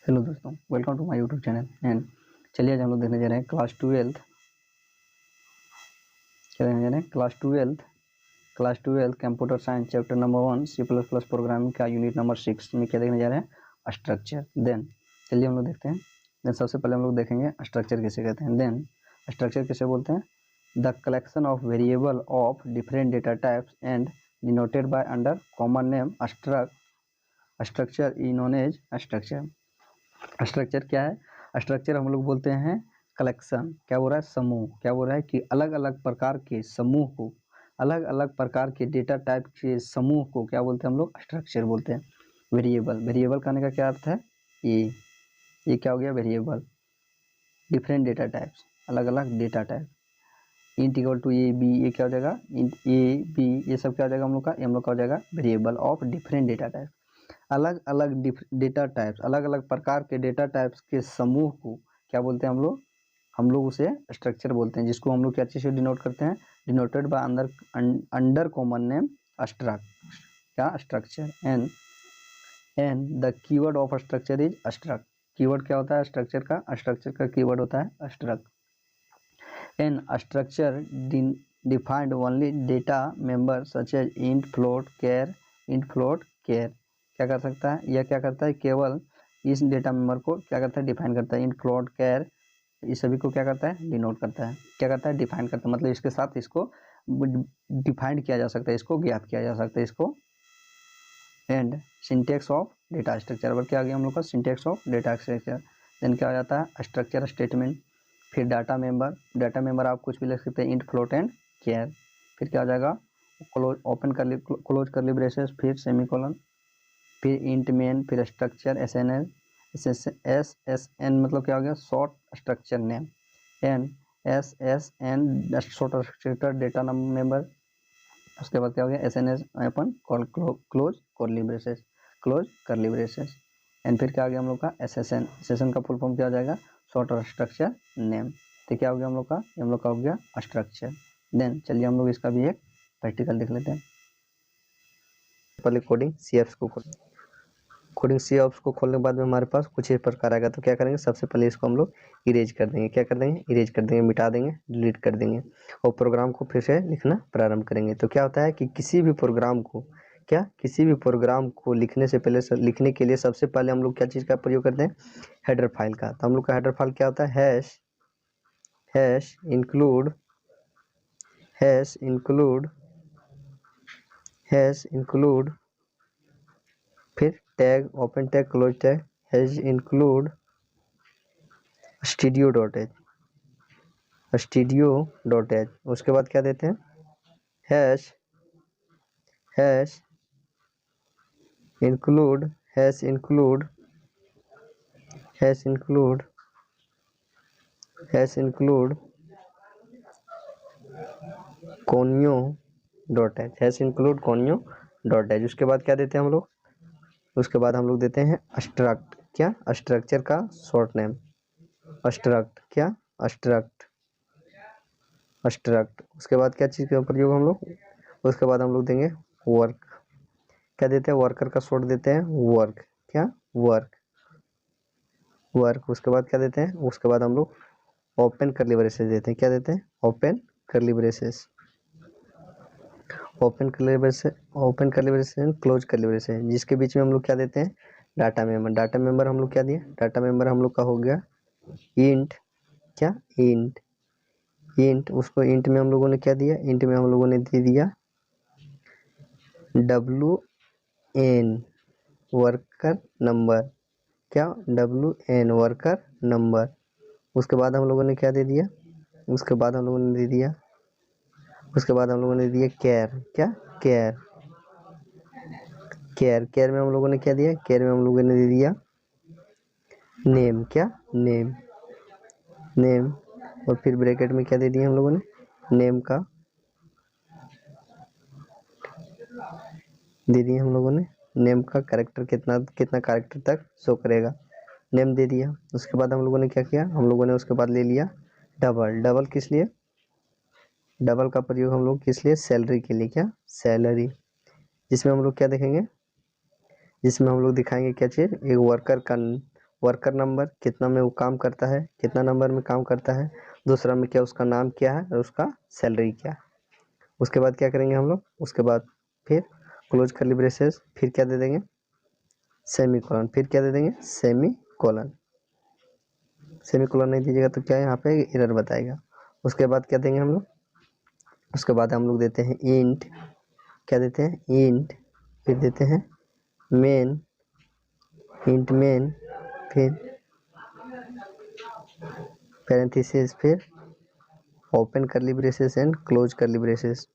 Hello दोस्तों, welcome to my YouTube channel. And चलिए आज हम लोग देखने जा रहे हैं class twelfth computer science chapter number 1 C++ programming का यूनिट नंबर 6 में क्या देखने जा रहे हैं, स्ट्रक्चर। देन चलिए हम लोग देखते हैं। देन सबसे पहले हम लोग देखेंगे स्ट्रक्चर किसे कहते हैं। देन स्ट्रक्चर किसे बोलते हैं, the collection of variable of different data types and denoted by under common name structure is known as structure. Structure क्या है, स्ट्रक्चर हम लोग बोलते हैं कलेक्शन, क्या बोल रहा है, समूह। क्या बोल रहा है कि अलग अलग प्रकार के समूह को, अलग अलग प्रकार के डेटा टाइप के समूह को क्या बोलते हैं हम लोग, स्ट्रक्चर बोलते हैं। वेरिएबल कहने का क्या अर्थ है, ये क्या हो गया, वेरिएबल। डिफरेंट डेटा टाइप्स, अलग अलग data type. Int equal to A B, ये क्या हो जाएगा, इंट ए बी, ये सब क्या हो जाएगा हम लोग का, हम लोग का हो जाएगा variable of different data type. अलग अलग डेटा टाइप्स, अलग अलग प्रकार के डेटा टाइप्स के समूह को क्या बोलते हैं हम लोग उसे स्ट्रक्चर बोलते हैं, जिसको हम लोग क्या चीज़ से डिनोट करते हैं, denoted by under common name structure. And the keyword of structure is struct. Keyword क्या होता है स्ट्रक्चर का, स्ट्रक्चर का कीवर्ड होता है struct. And structure defined only data member such as int float char क्या कर सकता है, यह क्या करता है, केवल इस डेटा मेंबर को क्या करता है, डिफाइन करता है। इंट फ्लोट कैर इस सभी को क्या करता है, डिनोट करता है, क्या करता है, डिफाइन करता है। मतलब इसके साथ इसको डिफाइंड किया जा सकता है, इसको ज्ञात किया जा सकता है, इसको। And syntax of data structure, अब क्या आ गया हम लोग का, syntax of data structure. Then क्या हो जाता है, स्ट्रक्चर स्टेटमेंट, फिर डाटा मेंबर आप कुछ भी लिख सकते हैं, इंट फ्लोट एंड केयर। फिर क्या हो जाएगा, क्लोज करली ब्रेसेस, फिर सेमीकोलन, फिर इंट मेन, फिर स्ट्रक्चर SSN मतलब क्या हो गया, short structure name. And SSN short structure data member. उसके बाद क्या हो गया, SNS अपन क्लोज करली ब्रेसेस। एंड फिर क्या आ गया हम लोग का, SSN का फुल फॉर्म क्या हो जाएगा, शॉर्ट स्ट्रक्चर नेम। तो क्या हो गया हम लोग का हो गया स्ट्रक्चर। देन चलिए हम लोग इसका भी एक प्रैक्टिकल देख लेते हैं। पहले कोडिंग CFs को खोलने के बाद में हमारे पास कुछ इस प्रकार आएगा। तो क्या करेंगे, सबसे पहले इसको हम लोग इरेज कर देंगे। क्या कर देंगे, इरेज कर देंगे, मिटा देंगे, डिलीट कर देंगे, और प्रोग्राम को फिर से लिखना प्रारंभ करेंगे। तो क्या होता है कि किसी भी प्रोग्राम को लिखने के लिए सबसे पहले हम लोग क्या चीज़ का प्रयोग करते हैं, हेडर फाइल का। तो हम लोग का हेडर फाइल क्या होता है, हैश इंक्लूड फिर tag, open tag, close tag, hash include studio.h। उसके बाद क्या देते हैं, हैश इंक्लूड conio.h। उसके बाद क्या देते हैं हम लोग, उसके बाद हम लोग देते हैं स्ट्रक्ट, क्या, स्ट्रक्चर का शॉर्ट नेम स्ट्रक्ट। उसके बाद क्या चीज़ का प्रयोग हम लोग, उसके बाद हम लोग देंगे वर्क। क्या देते हैं, वर्कर का शॉर्ट देते हैं वर्क, क्या, वर्क। उसके बाद क्या देते हैं, उसके बाद हम लोग ओपन करली ब्रेसेस देते हैं। क्या देते हैं, ओपन करली ब्रेसेस, क्लोज करली ब्रेसेस, जिसके बीच में हम लोग क्या देते हैं, डाटा मेंबर हम लोग क्या दिए, डाटा मेंबर हम लोग का हो गया इंट, क्या, इंट। उसको इंट में हम लोगों ने क्या दिया, इंट में हम लोगों ने दे दिया WN वर्कर नंबर, क्या, WN वर्कर नंबर। उसके बाद हम लोगों ने क्या दे दिया, उसके बाद हम लोगों ने दे दिया कैर, क्या, कैर में हम लोगों ने क्या दिया, कैर में हम लोगों ने दे दिया नेम, क्या, नेम। और फिर ब्रैकेट में क्या दे दिया हम लोगों ने, नेम का दे दिया हम लोगों ने, नेम का कैरेक्टर कितना कैरेक्टर तक शो करेगा, नेम दे दिया। उसके बाद हम लोगों ने क्या किया, हम लोगों ने उसके बाद ले लिया डबल किस लिए, डबल का प्रयोग हम लोग किस लिए, सैलरी के लिए, क्या, सैलरी। जिसमें हम लोग क्या देखेंगे, जिसमें हम लोग दिखाएंगे क्या चीज़, एक वर्कर नंबर, कितना में वो काम करता है, कितना नंबर में काम करता है, दूसरा में क्या उसका नाम क्या है और उसका सैलरी क्या है। उसके बाद क्या करेंगे हम लोग, उसके बाद फिर क्लोज कर्ली ब्रेसेस, फिर क्या दे देंगे सेमी कोलन, फिर क्या दे देंगे सेमी कोलन। सेमी कोलन नहीं दीजिएगा तो क्या यहाँ पे एरर बताएगा। उसके बाद क्या देंगे हम लोग, उसके बाद हम लोग देते हैं इंट, क्या देते हैं इंट, फिर देते हैं मेन, इंट मेन, फिर पैरेंथेसिस, फिर open curly braces and close curly braces.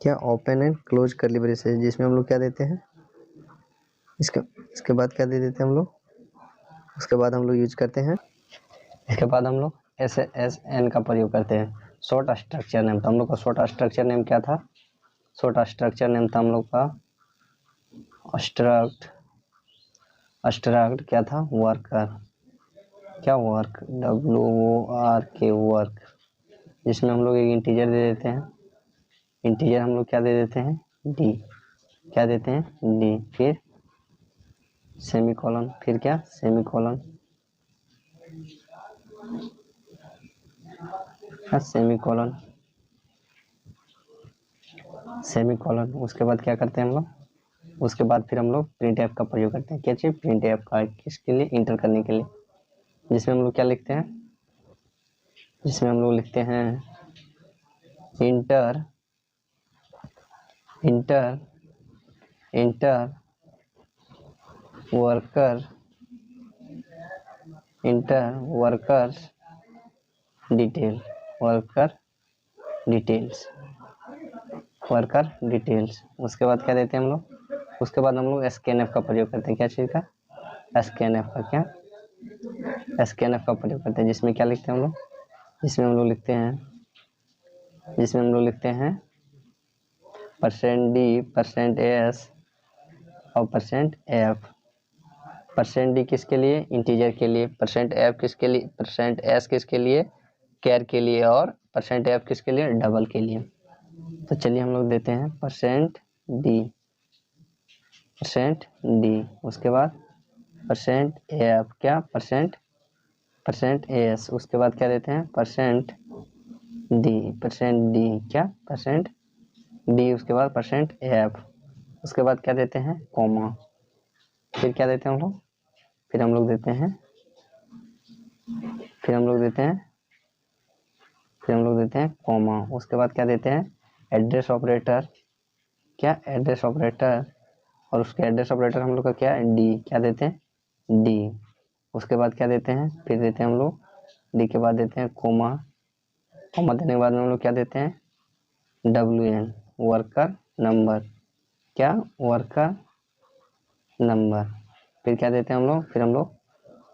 क्या open and close curly braces, जिसमें हम लोग क्या देते हैं इसके बाद क्या दे देते हैं हम लोग, उसके बाद हम लोग यूज करते हैं, इसके बाद हम लोग SN का प्रयोग करते हैं, शॉर्ट स्ट्रक्चर नेम। तो हम लोग का शॉर्ट स्ट्रक्चर नेम क्या था, शॉर्ट स्ट्रक्चर नेम था हम लोग का स्ट्रक्ट क्या था वर्कर, क्या वर्क WORK वर्क, जिसमें हम लोग एक इंटीजर दे देते हैं, इंटीजर हम लोग क्या दे देते हैं D, क्या देते हैं D, फिर सेमी कॉलन, फिर क्या semi colon, semi colon, semi colon. उसके बाद क्या करते हैं हम लोग, उसके बाद फिर हम लोग प्रिंटफ का प्रयोग करते हैं। क्या चीज़ प्रिंटफ का, किसके लिए इंटर करने के लिए, जिसमें हम लोग क्या लिखते हैं, जिसमें हम लोग लिखते हैं inter inter inter worker, inter workers detail, worker details, worker details. उसके बाद क्या देते हैं हम लोग, उसके बाद हम लोग SKNF का प्रयोग करते हैं। क्या चीज़ का SKNF का, क्या SKNF का प्रयोग करते हैं, जिसमें क्या लिखते हैं हम लोग, जिसमें हम लोग लिखते हैं %D, %S और %F। %D किसके लिए, इंटीजर के लिए, %F किसके लिए, %S किसके लिए, कैर के लिए, और %F किसके लिए, डबल के लिए। तो चलिए हम लोग देते हैं %D, उसके बाद %F, क्या %S, उसके बाद क्या देते हैं %D, क्या %D, उसके बाद %F, उसके बाद क्या देते हैं कॉमा, फिर क्या देते हैं हम लोग, फिर हम लोग देते हैं कॉमा। उसके बाद क्या देते हैं एड्रेस ऑपरेटर, क्या एड्रेस ऑपरेटर, और उसके एड्रेस ऑपरेटर हम लोग का क्या D, क्या देते हैं D। उसके बाद क्या देते हैं, फिर देते हैं हम लोग D के बाद देते हैं कोमा, कोमा देने के बाद हम लोग क्या देते हैं WN, वर्कर नंबर, क्या वर्कर नंबर। फिर क्या देते हैं हम लोग, फिर हम लोग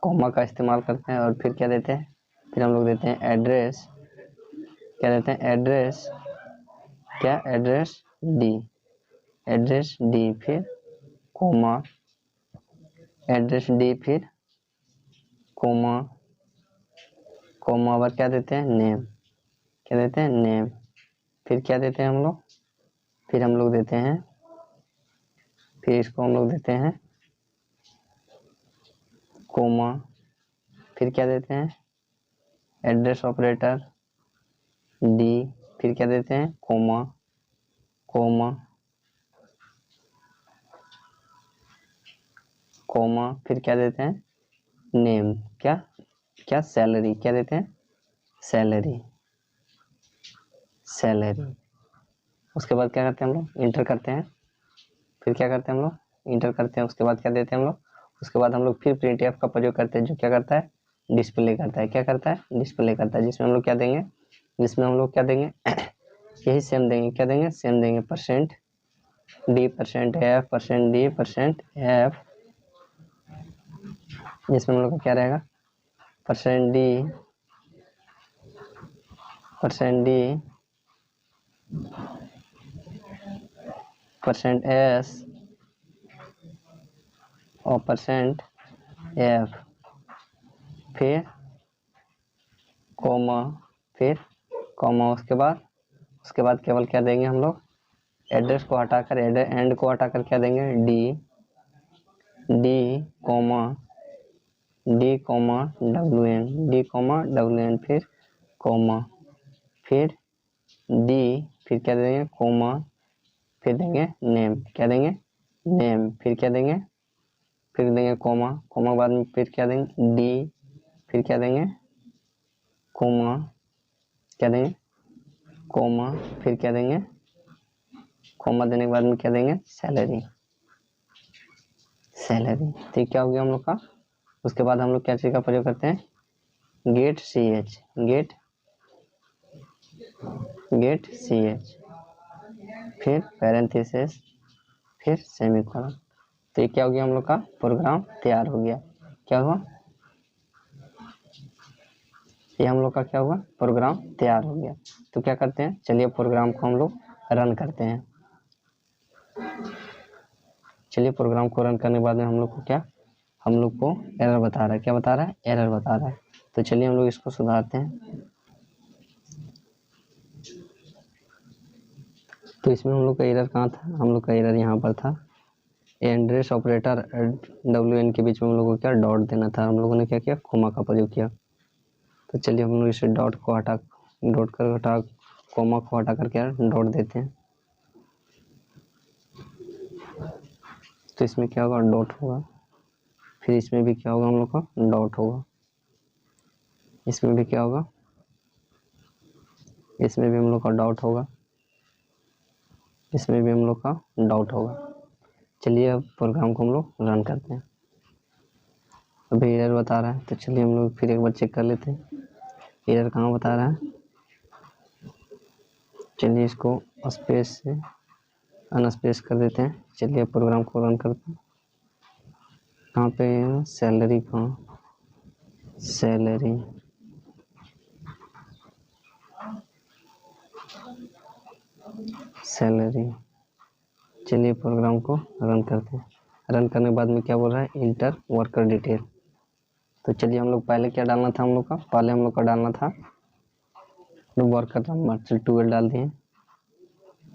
कॉमा का इस्तेमाल करते हैं, और फिर क्या देते हैं, फिर हम लोग देते हैं एड्रेस, क्या देते हैं एड्रेस, क्या एड्रेस D, फिर कोमा, एड्रेस D, फिर कोमा, पर क्या देते हैं नेम, क्या देते हैं नेम। फिर क्या देते हैं हम लोग, फिर हम लोग देते हैं, फिर इसको हम लोग देते हैं कोमा, फिर क्या देते हैं एड्रेस ऑपरेटर D, फिर क्या देते हैं कोमा, फिर क्या देते हैं नेम, क्या सैलरी, क्या देते हैं सैलरी। उसके बाद क्या करते हैं हम लोग इंटर करते हैं, फिर क्या करते हैं हम लोग इंटर करते हैं। उसके बाद क्या देते हैं हम लोग, उसके बाद हम लोग फिर printf का प्रयोग करते हैं, जो क्या करता है डिस्प्ले करता है, क्या करता है डिस्प्ले करता है, जिसमें हम लोग क्या देंगे, यही सेम देंगे, क्या देंगे सेम देंगे %D, %F, %D, %F, जिसमें हम लोग का क्या रहेगा %D, %S और %F, फिर कोमा, उसके बाद केवल क्या देंगे हम लोग एड्रेस को हटाकर, एंड को हटाकर क्या देंगे D, comma, D comma W N फिर कॉमा फिर डी फिर क्या देंगे कॉमा फिर देंगे नेम क्या देंगे नेम फिर क्या देंगे फिर देंगे कॉमा कॉमा बाद में फिर क्या देंगे डी फिर क्या देंगे कॉमा क्या देंगे कॉमा फिर क्या देंगे कॉमा देने के बाद में क्या देंगे सैलरी सैलरी ठीक क्या हो गया हम लोग का। उसके बाद हम लोग क्या चीज का प्रयोग करते हैं get C H get C H फिर पैरेंथेसिस फिर सेमीकोलन। तो ये क्या हो गया हम लोग का प्रोग्राम तैयार हो गया। क्या हुआ ये हम लोग का क्या हुआ प्रोग्राम तैयार हो गया। तो क्या करते हैं चलिए प्रोग्राम को हम लोग रन करते हैं। चलिए प्रोग्राम को रन करने के बाद में हम लोग को क्या हम लोग को एरर बता रहा है। क्या बता रहा है एरर बता रहा है। तो चलिए हम लोग इसको सुधारते हैं। तो इसमें हम लोग का एरर कहाँ था हम लोग का एरर यहाँ पर था एड्रेस ऑपरेटर डब्ल्यू एन के बीच में हम लोग को क्या डॉट देना था। हम लोगों ने क्या किया कोमा का प्रयोग किया। तो चलिए हम लोग इसे डॉट को हटा कोमा को हटा कर क्या डॉट देते हैं। तो इसमें क्या होगा डॉट होगा फिर इसमें भी क्या होगा हम लोग का डॉट होगा इसमें भी क्या होगा इसमें भी हम लोग का डॉट होगा इसमें भी हम लोग का डॉट होगा। चलिए अब प्रोग्राम को हम लोग रन करते हैं। अभी एरर बता रहा है तो चलिए हम लोग फिर एक बार चेक कर लेते हैं एरर कहाँ बता रहा है। चलिए इसको स्पेस से अनस्पेस कर देते हैं। चलिए प्रोग्राम को रन करते हैं। कहाँ पे सैलरी कहाँ सैलरी सैलरी। चलिए प्रोग्राम को रन करते हैं। रन करने के बाद में क्या बोल रहा है इंटर वर्कर डिटेल। तो चलिए हम लोग पहले क्या डालना था हम लोग का पहले हम लोग का डालना था वर्कर नंबर। चलिए 12 डाल दिए।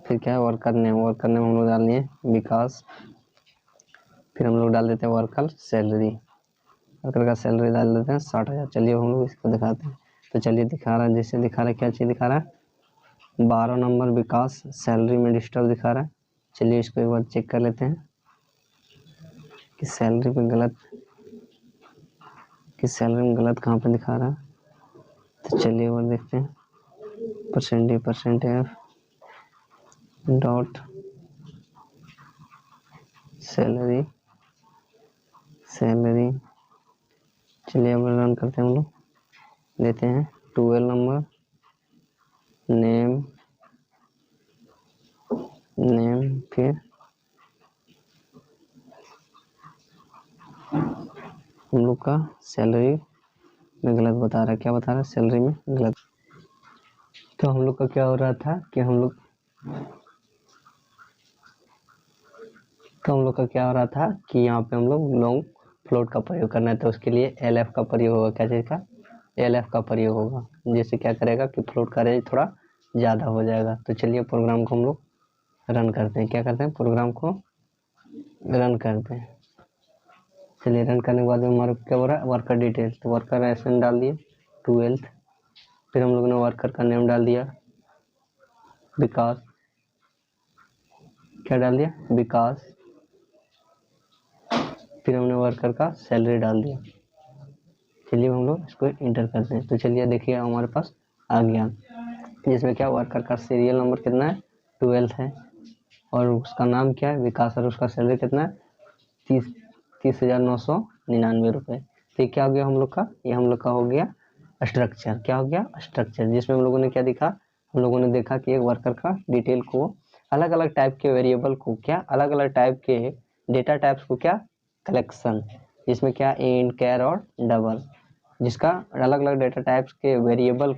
फिर क्या है वर्कर नेम हम लोग डाल दिए विकास। फिर हम लोग डाल देते हैं वर्कर सैलरी वर्कर का सैलरी डाल देते हैं 60,000। चलिए हम लोग इसको दिखाते हैं। तो चलिए दिखा रहा है जैसे दिखा रहा है क्या चीज़ दिखा रहा है 12 नंबर विकास सैलरी में डिस्टर्ब दिखा रहा है। चलिए इसको एक बार चेक कर लेते हैं कि सैलरी में गलत कहाँ पे दिखा रहा है। तो चलिए एक बार देखते हैं परसेंट एफ डॉट सैलरी चलिए अब रन करते हैं। हम लोग लेते हैं 12 नंबर नेम फिर हम लोग का सैलरी में गलत बता रहा है। क्या बता रहा है सैलरी में गलत। तो हम लोग का क्या हो रहा था कि हम लोग यहाँ पे हम लोग लॉन्ग फ्लोट का प्रयोग करना है। तो उसके लिए LF का प्रयोग होगा। क्या चीज़ का LF का प्रयोग होगा जिससे क्या करेगा कि फ्लोट का रेंज थोड़ा ज़्यादा हो जाएगा। तो चलिए प्रोग्राम को हम लोग रन करते हैं। क्या करते हैं प्रोग्राम को रन करते हैं। चलिए रन करने के बाद हमारा क्या हो रहा है वर्कर डिटेल। तो वर्कर एसन डाल दिए 12। फिर हम लोगों ने वर्कर का नेम डाल दिया विकास। क्या डाल दिया विकास। फिर हमने वर्कर का सैलरी डाल दिया। चलिए हम लोग इसको इंटर करते हैं। तो चलिए देखिए हमारे पास आ गया जिसमें क्या वर्कर का सीरियल नंबर कितना है 12 है और उसका नाम क्या है विकास और उसका सैलरी कितना है 30,999 रुपये। तो ये क्या हो गया हम लोग का ये हम लोग का हो गया स्ट्रक्चर। क्या हो गया स्ट्रक्चर जिसमें हम लोगों ने क्या दिखा हम लोगों ने देखा कि एक वर्कर का डिटेल को अलग अलग टाइप के वेरिएबल को क्या अलग अलग टाइप के डेटा टाइप्स को क्या कलेक्शन जिसमें क्या इंट कैर और डबल जिसका अलग अलग डेटा टाइप्स के वेरिएबल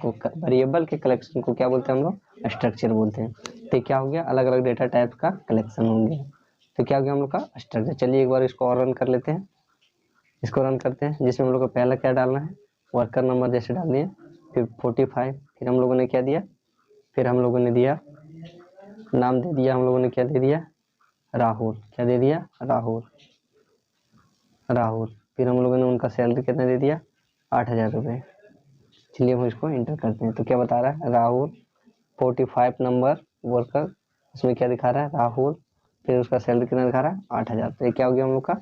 के कलेक्शन को क्या बोलते हैं हम लोग स्ट्रक्चर बोलते हैं। तो क्या हो गया अलग अलग डेटा टाइप्स का कलेक्शन होंगे। तो क्या हो गया हम लोग का स्ट्रक्चर। चलिए एक बार इसको और रन कर लेते हैं। इसको रन करते हैं जिसमें हम लोग को पहला क्या डालना है वर्कर नंबर जैसे डाल दिए फिर 45। फिर हम लोगों ने क्या दिया फिर हम लोगों ने दिया नाम दे दिया हम लोगों ने क्या दे दिया राहुल। क्या दे दिया राहुल। फिर हम लोगों ने उनका सैलरी कितना दे दिया, 8,000 रुपये। चलिए हम इसको इंटर करते हैं। तो क्या बता रहा है, राहुल 45 नंबर वर्कर, इसमें क्या दिखा रहा है, राहुल, फिर उसका सैलरी कितना दिखा रहा है, 8,000। तो ये क्या हो गया हम लोग का,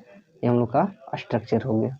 ये हम लोग का स्ट्रक्चर हो गया।